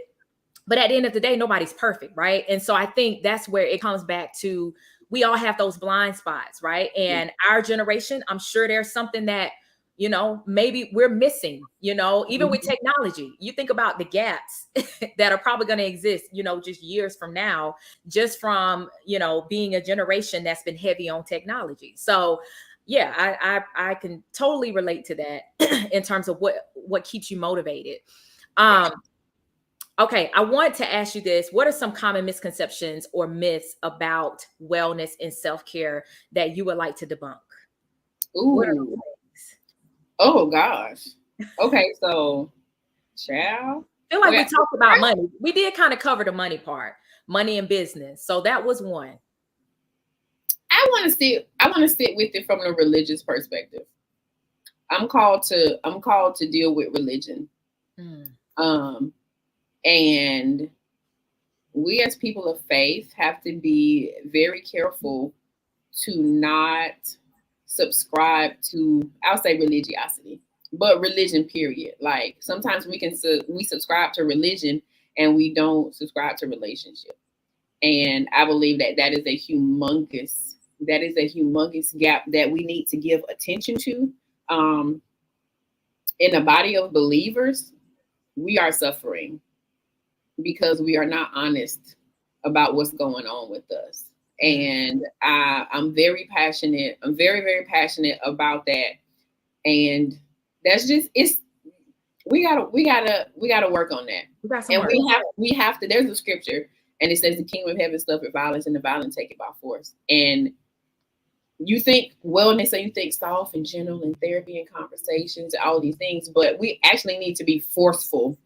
But at the end of the day, nobody's perfect, right? And so I think that's where it comes back to, we all have those blind spots, right? And our generation, I'm sure there's something that, you know, maybe we're missing, you know, even with technology. You think about the gaps that are probably going to exist, you know, just years from now, just from, you know, being a generation that's been heavy on technology. So yeah, I can totally relate to that in terms of what keeps you motivated. Okay, I want to ask you this. What are some common misconceptions or myths about wellness and self-care that you would like to debunk? Ooh. Oh, gosh. Okay, so, child. I feel like we talked about money. We did kind of cover the money part, money and business. So that was one. I want to sit with it from a religious perspective. I'm called to deal with religion. And we as people of faith have to be very careful to not subscribe to, I'll say religiosity, but religion period. Like, sometimes we subscribe to religion and we don't subscribe to relationship. And I believe that is a humongous gap that we need to give attention to. In the body of believers, we are suffering because we are not honest about what's going on with us. And I'm very passionate. I'm very, very passionate about that. And that's just, we gotta work on that. And we have to, there's a scripture and it says the kingdom of heaven suffered violence and the violent take it by force. And you think wellness, so you think soft and gentle and therapy and conversations and all these things, but we actually need to be forceful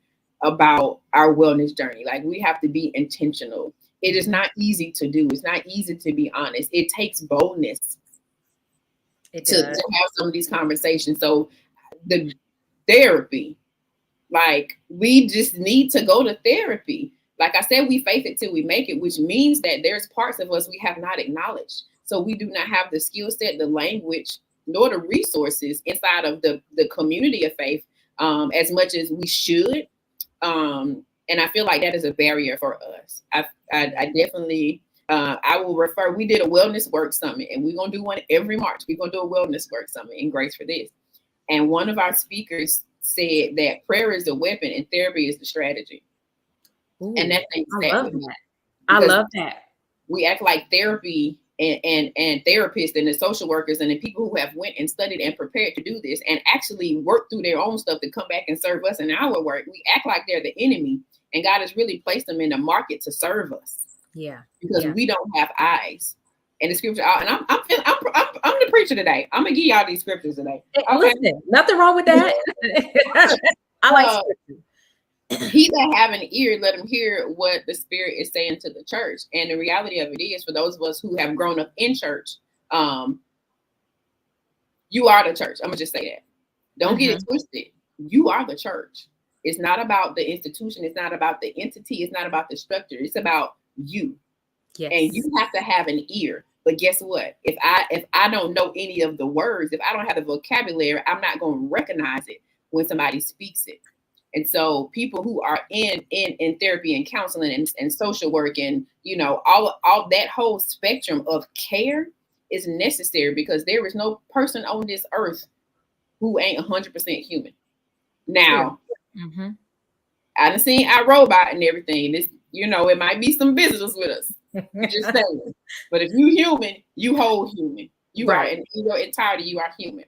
about our wellness journey. Like, we have to be intentional. It is not easy to do. It's not easy to be honest. It takes boldness to have some of these conversations. So the therapy, like, we just need to go to therapy like I said, we faith it till we make it, which means that there's parts of us we have not acknowledged. So we do not have the skill set, the language, nor the resources inside of the community of faith as much as we should. And I feel like that is a barrier for us. I definitely, I will refer, we did a wellness work summit, and we're going to do one every March. We're going to do a wellness work summit in Grace for this. And one of our speakers said that prayer is the weapon and therapy is the strategy. Ooh, and that thing I love that. I love that. We act like therapy and therapists and the social workers and the people who have went and studied and prepared to do this and actually work through their own stuff to come back and serve us in our work. We act like they're the enemy, and God has really placed them in the market to serve us. Yeah, because we don't have eyes. And the scripture, and I'm the preacher today. I'm gonna give y'all these scriptures today. Okay? Listen, nothing wrong with that. I like scripture. He that have an ear, let him hear what the Spirit is saying to the church. And the reality of it is, for those of us who have grown up in church, you are the church. I'm gonna just say that. Don't get it twisted. You are the church. It's not about the institution. It's not about the entity. It's not about the structure. It's about you. Yes. And you have to have an ear. But guess what? If I don't know any of the words, if I don't have the vocabulary, I'm not going to recognize it when somebody speaks it. And so people who are in therapy and counseling and social work and, you know, all that whole spectrum of care is necessary, because there is no person on this earth who ain't 100% human. Now, I done seen our robot and everything. This, you know, it might be some visitors with us. Just saying. But if you human, you whole human. You are, in your entirety, you are human.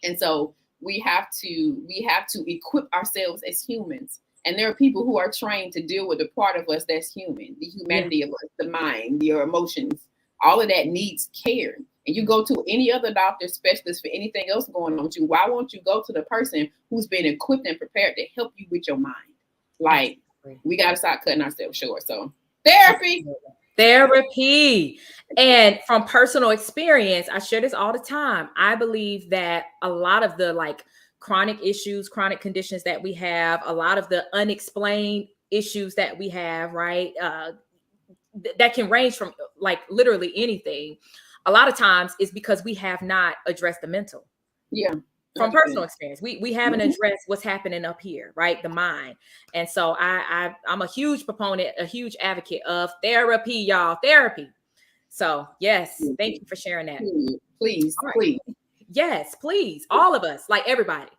And so we have to equip ourselves as humans. And there are people who are trained to deal with the part of us that's human, the humanity of us, the mind, your emotions. All of that needs care. And you go to any other doctor, specialist for anything else going on with you. Why won't you go to the person who's been equipped and prepared to help you with your mind? Like, we got to stop cutting ourselves short. So therapy. And from personal experience, I share this all the time. I believe that a lot of the like chronic issues, chronic conditions that we have, a lot of the unexplained issues that we have, right? That can range from like literally anything. A lot of times it's because we have not addressed the mental. Yeah. From personal experience, we haven't addressed what's happening up here, right? The mind. And so I'm a huge proponent, a huge advocate of therapy, y'all. Therapy. So yes, thank you for sharing that. Please. Yes, please. All of us, like everybody.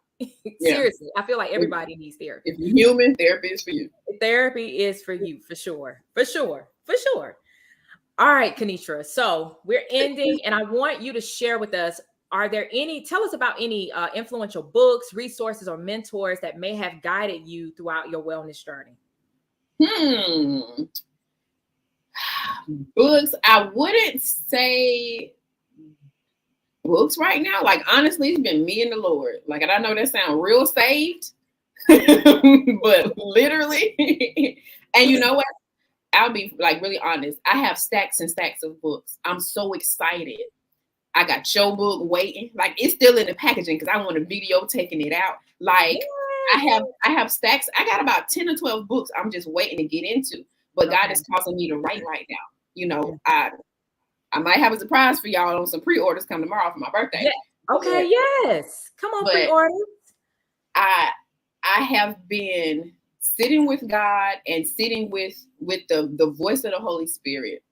Seriously, I feel like everybody needs therapy. If you're human, therapy is for you. Therapy is for you, for sure. For sure. All right, Kenitra. So we're ending, and I want you to share with us, tell us about any influential books, resources, or mentors that may have guided you throughout your wellness journey? Books. I wouldn't say books right now. Like, honestly, it's been me and the Lord. Like, and I know that sounds real saved, but literally, and you know what? I'll be like really honest. I have stacks and stacks of books. I'm so excited. I got your book waiting. Like, it's still in the packaging because I want a video taking it out. Like, I have stacks. I got about 10 or 12 books I'm just waiting to get into. But God is causing me to write right now. You know, I might have a surprise for y'all on some pre-orders come tomorrow for my birthday. Yeah. Okay, yes. Come on, pre-orders. I have been sitting with God and sitting with the voice of the Holy Spirit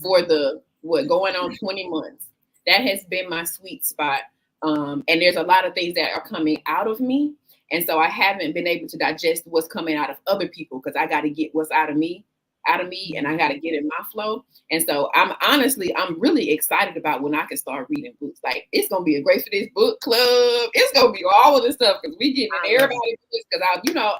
for going on 20 months. That has been my sweet spot. And there's a lot of things that are coming out of me. And so I haven't been able to digest what's coming out of other people, because I got to get what's out of me, and I got to get in my flow. And so I'm really excited about when I can start reading books. Like, it's going to be a Grace for This book club. It's going to be all of this stuff, because we getting everybody books, because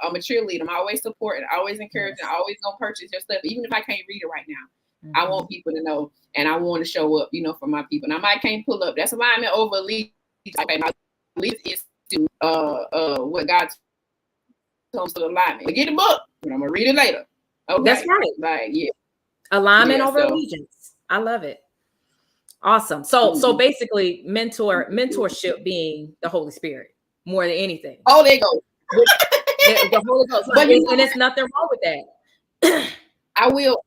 I'm a cheerleader. I'm always supporting, always encouraging, always going to purchase your stuff, even if I can't read it right now. I want people to know, and I want to show up, for my people. And I might can't pull up. That's alignment over allegiance. Okay, my allegiance is to what God comes to alignment. But get the book, and I'm gonna read it later. Okay, that's right. Like, alignment over allegiance. I love it. Awesome. So basically, mentorship being the Holy Spirit more than anything. Oh, there you go. The Holy Ghost. And there's nothing wrong with that. I will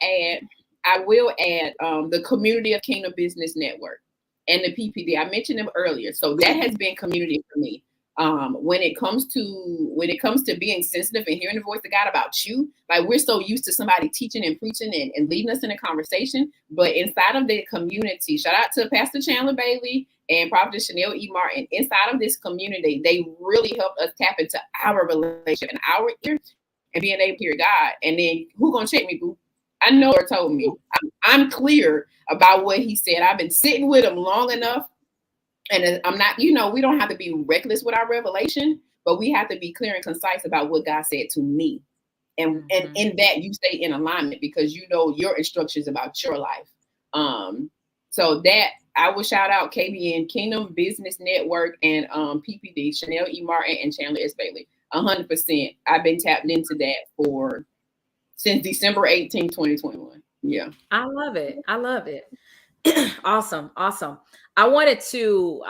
add the Community of Kingdom Business Network and the PPD. I mentioned them earlier. So that has been community for me. When it comes to being sensitive and hearing the voice of God about you, like we're so used to somebody teaching and preaching and leading us in a conversation, but inside of the community, shout out to Pastor Chandler Bailey and Prophet Chanel E. Martin. Inside of this community, they really helped us tap into our relationship and our ear and being able to hear God. And then who gonna check me, boo? I know Lord told me. I'm clear about what he said. I've been sitting with him long enough. And I'm not, we don't have to be reckless with our revelation, but we have to be clear and concise about what God said to me. And in that you stay in alignment because you know your instructions about your life. So that I will shout out KBN Kingdom Business Network and PPD, Chanel E. Martin and Chandler S. Bailey. 100%. I've been tapped into that since December 18, 2021. Yeah. I love it. Awesome. I wanted to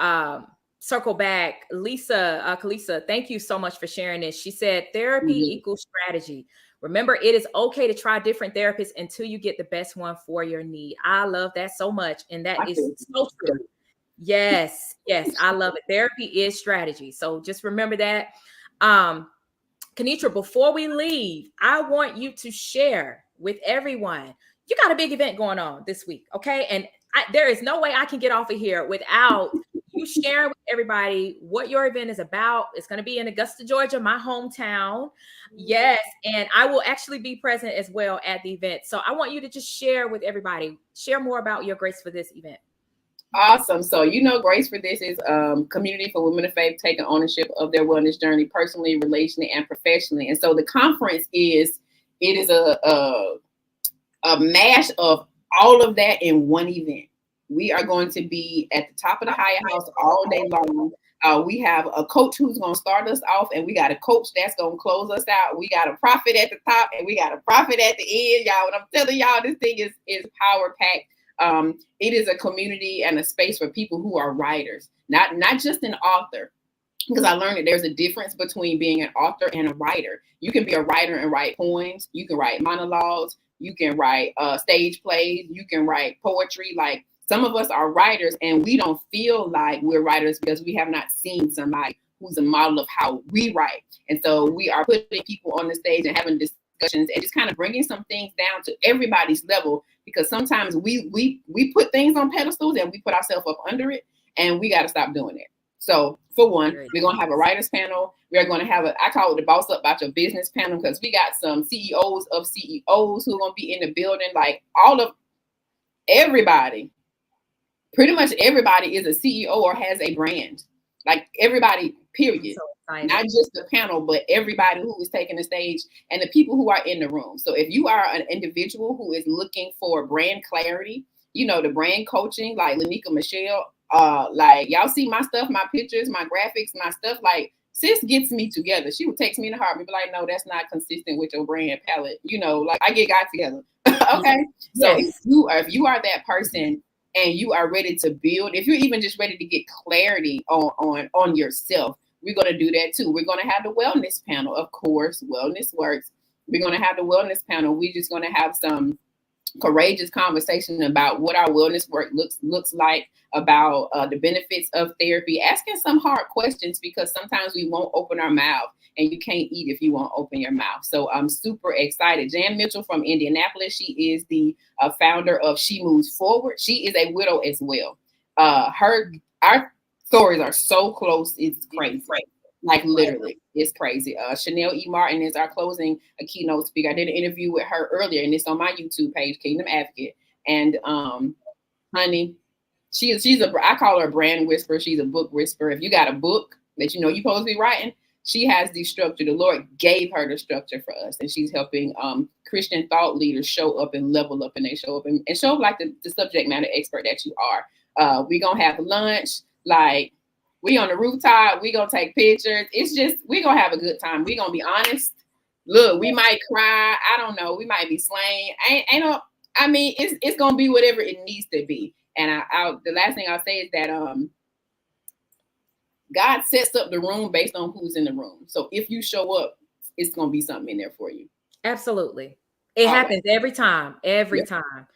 circle back. Kalisa, thank you so much for sharing this. She said therapy equals strategy. Remember, it is okay to try different therapists until you get the best one for your need. I love that so much. And that is so true. Yes, I love it. Therapy is strategy. So just remember that. Kenitra, before we leave, I want you to share with everyone. You got a big event going on this week, okay? And there is no way I can get off of here without you sharing with everybody what your event is about. It's going to be in Augusta, Georgia, my hometown. Yes, and I will actually be present as well at the event. So I want you to just share with everybody, share more about your Grace for This event. Awesome. So, Grace for This is community for women of faith taking ownership of their wellness journey, personally, relationally, and professionally. And so the conference is a mash of all of that in one event. We are going to be at the top of the Hyatt House all day long. We have a coach who's going to start us off, and we got a coach that's going to close us out. We got a prophet at the top, and we got a prophet at the end, y'all. And I'm telling y'all, this thing is power packed. It is a community and a space for people who are writers, not just an author, because I learned that there's a difference between being an author and a writer. You can be a writer and write poems. You can write monologues. You can write stage plays. You can write poetry. Like some of us are writers and we don't feel like we're writers because we have not seen somebody who's a model of how we write. And so we are putting people on the stage and having discussions and just kind of bringing some things down to everybody's level, because sometimes we put things on pedestals and we put ourselves up under it, and we got to stop doing it. So for one, we're going to have a writers panel. We're going to have I call it the Boss Up About Your Business panel, because we got some CEOs of CEOs who are going to be in the building. Like everybody, pretty much everybody is a CEO or has a brand. Like everybody, period. Not just the panel, but everybody who is taking the stage and the people who are in the room. So if you are an individual who is looking for brand clarity, the brand coaching, like Lanika Michelle, like y'all see my stuff, my pictures, my graphics, my stuff, like sis gets me together. She would text me in the heart and be like, no, that's not consistent with your brand palette. Like I get God together. Okay. So if you are that person and you are ready to build, if you're even just ready to get clarity on yourself, we're going to do that too. We're going to have the wellness panel. Of course, wellness works. We're going to have the wellness panel. We're just going to have some courageous conversation about what our wellness work looks like, about the benefits of therapy, asking some hard questions, because sometimes we won't open our mouth, and you can't eat if you won't open your mouth. So I'm super excited. Jan Mitchell from Indianapolis, she is the founder of She Moves Forward. She is a widow as well. Our stories are so close, it's crazy. Like literally, it's crazy. Chanel E. Martin is our closing a keynote speaker. I did an interview with her earlier, and it's on my YouTube page, Kingdom Advocate. And honey, I call her a brand whisperer. She's a book whisperer. If you got a book that you're supposed to be writing, she has the structure. The Lord gave her the structure for us, and she's helping Christian thought leaders show up and level up, and they show up and show up like the subject matter expert that you are. We're gonna have lunch, like we on the rooftop, we gonna take pictures. It's just we're gonna have a good time. We're gonna be honest. Look, we might cry. I don't know. We might be slain. It's gonna be whatever it needs to be. And the last thing I'll say is that God sets up the room based on who's in the room. So if you show up, it's gonna be something in there for you. Absolutely. It happens every time, every Yep. time.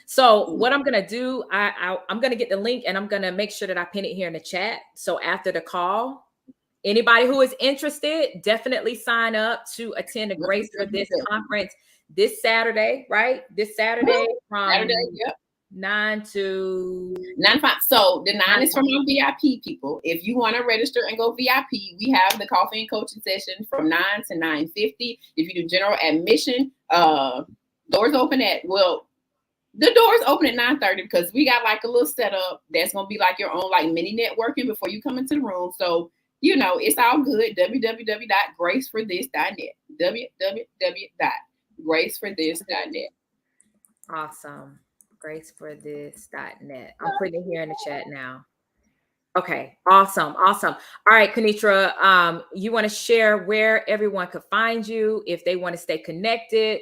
So what I'm gonna do, I'm gonna get the link and I'm gonna make sure that I pin it here in the chat. So after the call, anybody who is interested, definitely sign up to attend the Grace for This conference this Saturday, right? This Saturday from Saturday, yep. 9 to 9 5. So the 9 is from our VIP people. If you want to register and go VIP, we have the coffee and coaching session from 9 to 9:50. If you do general admission, doors open at the doors open at 9:30 because we got like a little setup that's gonna be like your own like mini networking before you come into the room. So you know it's all good. www.graceforthis.net. www.graceforthis.net. Awesome. Graceforthis.net. I'm putting it here in the chat now. Okay, awesome. All right, Kenitra, you want to share where everyone could find you if they want to stay connected?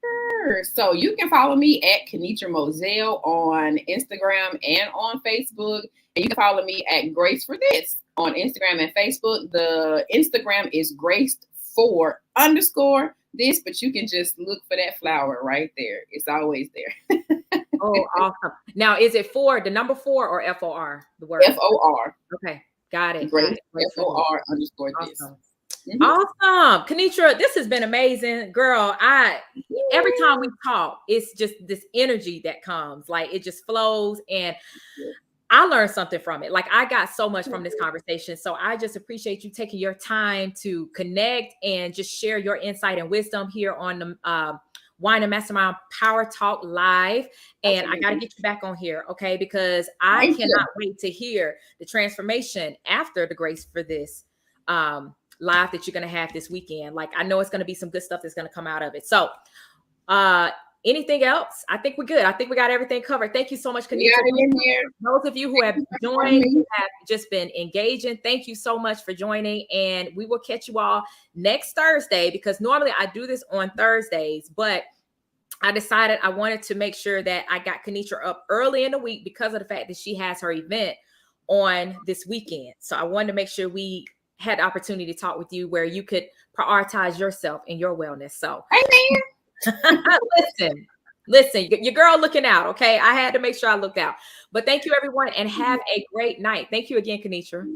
Sure. So you can follow me at Kenitra Mozelle on Instagram and on Facebook. And you can follow me at Grace for This on Instagram and Facebook. The Instagram is Grace4_this, but you can just look for that flower right there. It's always there. Oh, awesome. Now, is it the number 4 or FOR? The word FOR. Okay, got it. Grace, FOR_this. Awesome. Awesome. Kenitra, this has been amazing. Girl, every time we talk, it's just this energy that comes. Like it just flows and I learned something from it. Like I got so much from this conversation. So I just appreciate you taking your time to connect and just share your insight and wisdom here on the Wine and Mastermind Power Talk Live. And I got to get you back on here, okay? Because I cannot wait to hear the transformation after the Grace for This live that you're going to have this weekend. Like I know it's going to be some good stuff that's going to come out of it. So anything else? I think we're good. I think we got everything covered. Thank you so much, Kenitra. Those of you who have joined, who have just been engaging, thank you so much for joining. And we will catch you all next Thursday because normally I do this on Thursdays, but I decided I wanted to make sure that I got Kenitra up early in the week because of the fact that she has her event on this weekend. So I wanted to make sure we had the opportunity to talk with you where you could prioritize yourself and your wellness. So listen, your girl looking out. Okay. I had to make sure I looked out, but thank you everyone and have a great night. Thank you again, Kenitra.